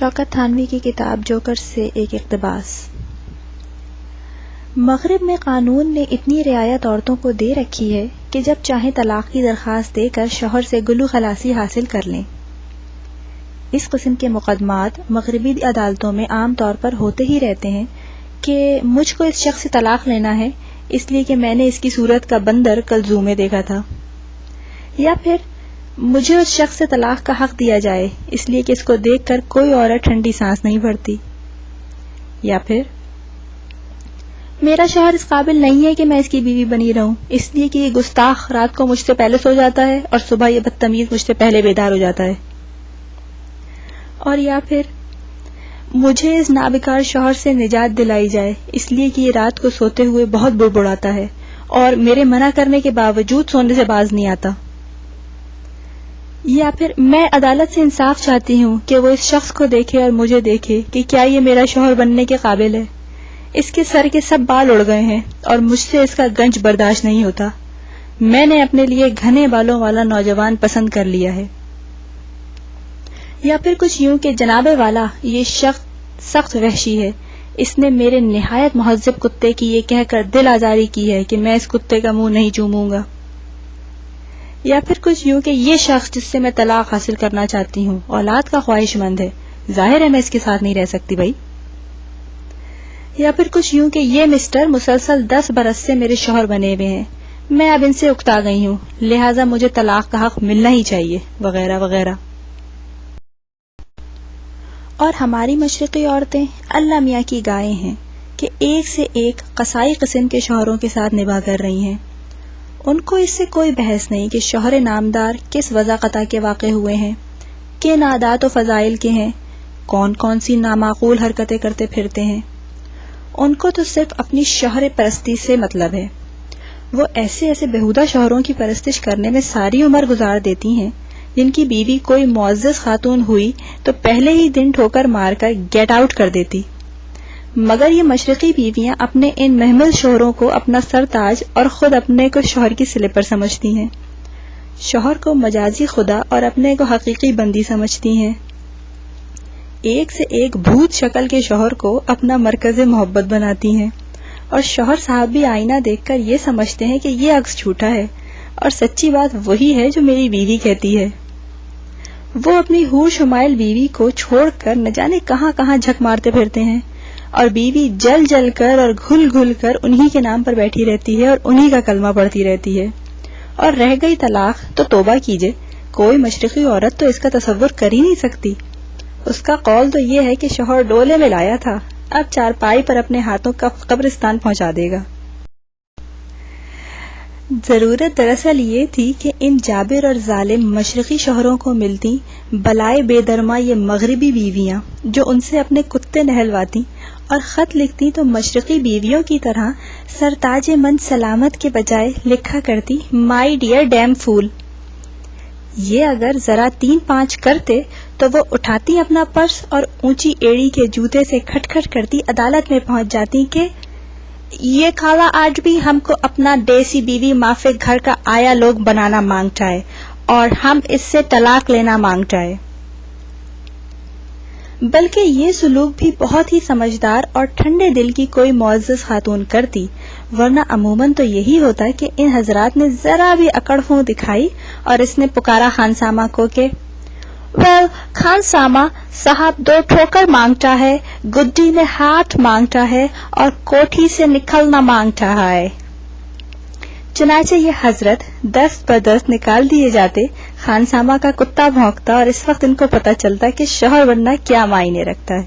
شوکت تھانوی کی کتاب جوکر سے ایک اقتباس۔ مغرب میں قانون نے اتنی رعایت عورتوں کو دے رکھی ہے کہ جب چاہیں طلاق کی درخواست دے کر شوہر سے گلو خلاصی حاصل کر لیں۔ اس قسم کے مقدمات مغربی عدالتوں میں عام طور پر ہوتے ہی رہتے ہیں کہ مجھ کو اس شخص سے طلاق لینا ہے اس لیے کہ میں نے اس کی صورت کا بندر کل زو میں دیکھا تھا، یا پھر مجھے اس شخص سے طلاق کا حق دیا جائے اس لیے کہ اس کو دیکھ کر کوئی عورت ٹھنڈی سانس نہیں بھرتی، یا پھر میرا شوہر اس قابل نہیں ہے کہ میں اس کی بیوی بنی رہوں اس لیے کہ یہ گستاخ رات کو مجھ سے پہلے سو جاتا ہے اور صبح یہ بدتمیز مجھ سے پہلے بیدار ہو جاتا ہے، اور یا پھر مجھے اس نابکار شوہر سے نجات دلائی جائے اس لیے کہ یہ رات کو سوتے ہوئے بہت بڑبڑاتا ہے اور میرے منع کرنے کے باوجود سونے سے باز نہیں آتا، یا پھر میں عدالت سے انصاف چاہتی ہوں کہ وہ اس شخص کو دیکھے اور مجھے دیکھے کہ کیا یہ میرا شوہر بننے کے قابل ہے۔ اس کے سر کے سب بال اڑ گئے ہیں اور مجھ سے اس کا گنج برداشت نہیں ہوتا، میں نے اپنے لیے گھنے بالوں والا نوجوان پسند کر لیا ہے۔ یا پھر کچھ یوں کہ جناب والا یہ شخص سخت وحشی ہے، اس نے میرے نہایت مہذب کتے کی یہ کہہ کر دل آزاری کی ہے کہ میں اس کتے کا منہ نہیں چوموں گا، یا پھر کچھ یوں کہ یہ شخص جس سے میں طلاق حاصل کرنا چاہتی ہوں اولاد کا خواہش مند ہے، ظاہر ہے میں اس کے ساتھ نہیں رہ سکتی بھائی، یا پھر کچھ یوں کہ یہ مسٹر مسلسل 10 برس سے میرے شوہر بنے ہوئے ہیں، میں اب ان سے اکتا گئی ہوں لہٰذا مجھے طلاق کا حق ملنا ہی چاہیے، وغیرہ وغیرہ۔ اور ہماری مشرقی عورتیں اللہ میاں کی گائیں ہیں کہ ایک سے ایک قصائی قسم کے شوہروں کے ساتھ نباہ کر رہی ہیں، ان کو اس سے کوئی بحث نہیں کہ شوہر نامدار کس وضاقتہ کے واقع ہوئے ہیں، کن عادات و فضائل کے ہیں، کون کون سی نامعقول حرکتیں کرتے پھرتے ہیں، ان کو تو صرف اپنی شوہر پرستی سے مطلب ہے۔ وہ ایسے ایسے بےہودہ شوہروں کی پرستش کرنے میں ساری عمر گزار دیتی ہیں جن کی بیوی کوئی معزز خاتون ہوئی تو پہلے ہی دن ٹھوکر مار کر گیٹ آؤٹ کر دیتی، مگر یہ مشرقی بیویاں اپنے ان محمل شوہروں کو اپنا سر تاج اور خود اپنے کو شوہر کی سلیپر سمجھتی ہیں، شوہر کو مجازی خدا اور اپنے کو حقیقی بندی سمجھتی ہیں، ایک سے ایک بھوت شکل کے شوہر کو اپنا مرکز محبت بناتی ہیں، اور شوہر صاحب بھی آئینہ دیکھ کر یہ سمجھتے ہیں کہ یہ عکس جھوٹا ہے اور سچی بات وہی ہے جو میری بیوی کہتی ہے۔ وہ اپنی حور شمائل بیوی کو چھوڑ کر نہ جانے کہاں کہاں جھک مارتے پھرتے ہیں، اور بیوی جل جل کر اور گھل گھل کر انہی کے نام پر بیٹھی رہتی ہے اور انہی کا کلمہ پڑھتی رہتی ہے، اور رہ گئی طلاق تو توبہ کیجئے، کوئی مشرقی عورت تو اس کا تصور کر ہی نہیں سکتی۔ اس کا قول تو یہ ہے کہ شوہر ڈولے میں لایا تھا، اب چارپائی پر اپنے ہاتھوں کا قبرستان پہنچا دے گا۔ ضرورت دراصل یہ تھی کہ ان جابر اور ظالم مشرقی شوہروں کو ملتی بلائے بے درما یہ مغربی بیویاں جو ان سے اپنے کتے نہلواتی اور خط لکھتی تو مشرقی بیویوں کی طرح سرتاج من سلامت کے بجائے لکھا کرتی مائی ڈیئر ڈیم فول۔ یہ اگر ذرا 3-5 کرتے تو وہ اٹھاتی اپنا پرس اور اونچی ایڑی کے جوتے سے کھٹ کھٹ کرتی عدالت میں پہنچ جاتی کہ یہ کھالا آج بھی ہم کو اپنا دیسی بیوی معافی گھر کا آیا لوگ بنانا مانگتا ہے اور ہم اس سے طلاق لینا مانگتا ہے۔ بلکہ یہ سلوک بھی بہت ہی سمجھدار اور ٹھنڈے دل کی کوئی معزز خاتون کرتی، ورنہ عموماً تو یہی ہوتا ہے کہ ان حضرات نے ذرا بھی اکڑ فون دکھائی اور اس نے پکارا خانسامہ کو کہ ویل خانسامہ صاحب 2 ٹھوکر مانگتا ہے، گڈی میں ہاتھ مانگتا ہے اور کوٹھی سے نکلنا مانگتا ہے۔ چنانچہ یہ حضرت دست بدست نکال دیے جاتے، خانسامہ کا کتا بھونکتا اور اس وقت ان کو پتہ چلتا کہ شوہر بننا کیا معنی رکھتا ہے۔